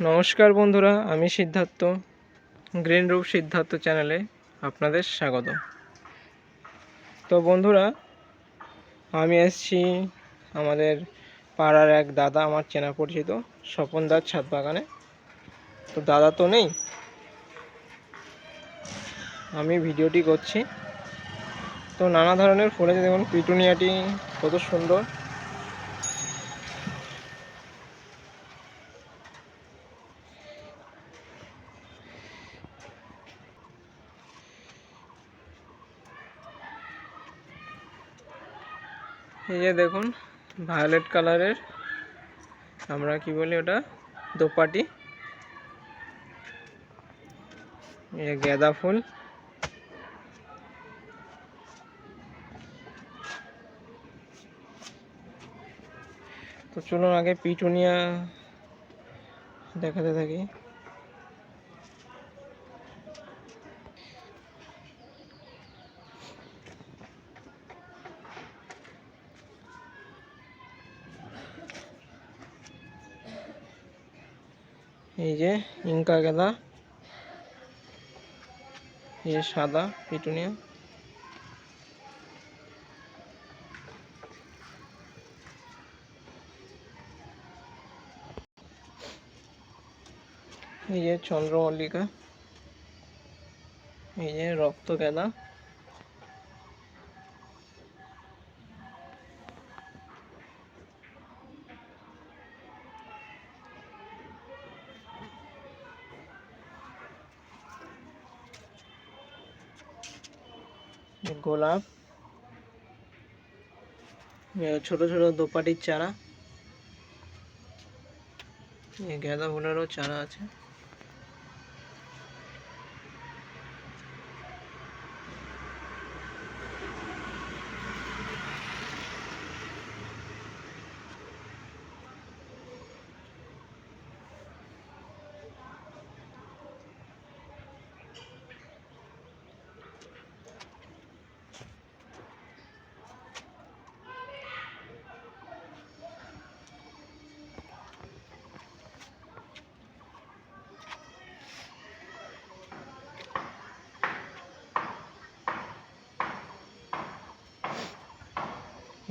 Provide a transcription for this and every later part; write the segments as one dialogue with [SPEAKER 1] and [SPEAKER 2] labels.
[SPEAKER 1] নমস্কার বন্ধুরা, আমি সিদ্ধার্থ। গ্রিন রুপ সিদ্ধার্থ চ্যানেলে আপনাদের স্বাগত। তো বন্ধুরা, আমি এসেছি আমাদের পাড়ার এক দাদা, আমার চেনা পরিচিত স্বপনদার ছাদ বাগানে। তো দাদা তো নেই, আমি ভিডিওটি করছি। তো নানা ধরনের ফুল আছে, দেখুন পিটুনিয়াটি কত সুন্দর। এই যে দেখুন, ভায়োলেট কালারের, আমরা কি বলি ওটা, দোপাটি। এই গাঁদা ফুল, তো চলুন আগে পিটুনিয়া দেখাতে থাকি। এই যে ইনকা গাঁদা, এই যে সাদা পিটুনিয়া, এই যে চন্দ্রমল্লিকা, এই যে রক্ত গাঁদা, গোলাপ, ছোট ছোট দোপাটির চারা, এই গাঁদা ফুলেরও চারা আছে।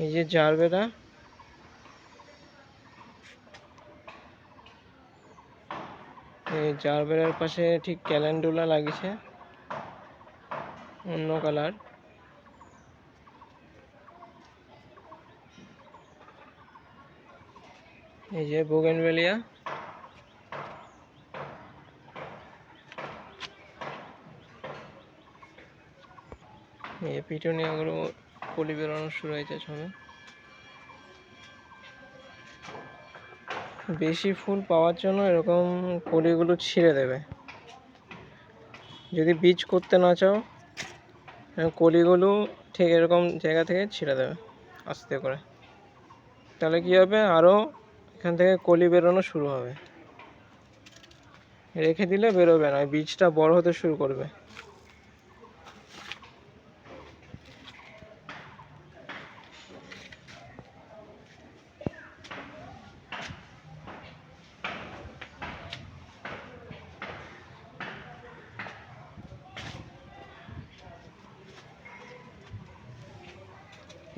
[SPEAKER 1] এই যে জারবেরা, এই জারবেরার পাশে ঠিক ক্যালেন্ডুলা লাগিয়েছে, অন্য কালার। এই যে বোগেনভেলিয়া, এই পিটুনিয়াগুলো কলি বেরোনো শুরু হয়েছে সবে। বেশি ফুল পাওয়ার জন্য এরকম কলিগুলো ছিঁড়ে দেবে। যদি বীজ করতে না চাও, কলিগুলো ঠিক এরকম জায়গা থেকে ছিঁড়ে দেবে আস্তে করে, তাহলে কি হবে, আরও এখান থেকে কলি বেরোনো শুরু হবে। রেখে দিলে বেরোবে না, বীজটা বড় হতে শুরু করবে।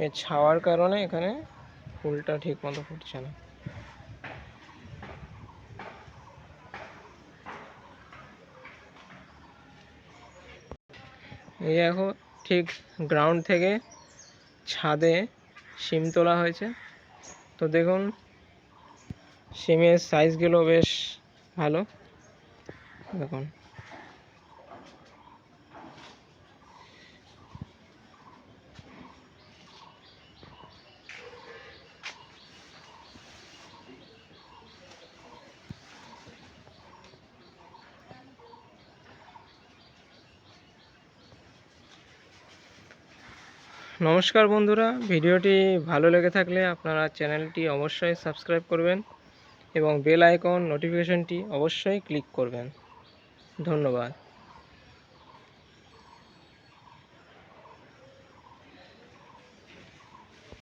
[SPEAKER 1] এই ছাওয়ার কারণে এখানে ফুলটা ঠিক মতো ফুটছে না। এই এখন ঠিক গ্রাউন্ড থেকে ছাদে শিম তোলা হয়েছে। তো দেখুন, শিমের সাইজগুলো বেশ ভালো, দেখুন। নমস্কার বন্ধুরা, ভিডিওটি ভালো লেগে থাকলে আপনারা চ্যানেলটি অবশ্যই সাবস্ক্রাইব করবেন এবং বেল আইকন নোটিফিকেশনটি অবশ্যই ক্লিক করবেন। ধন্যবাদ।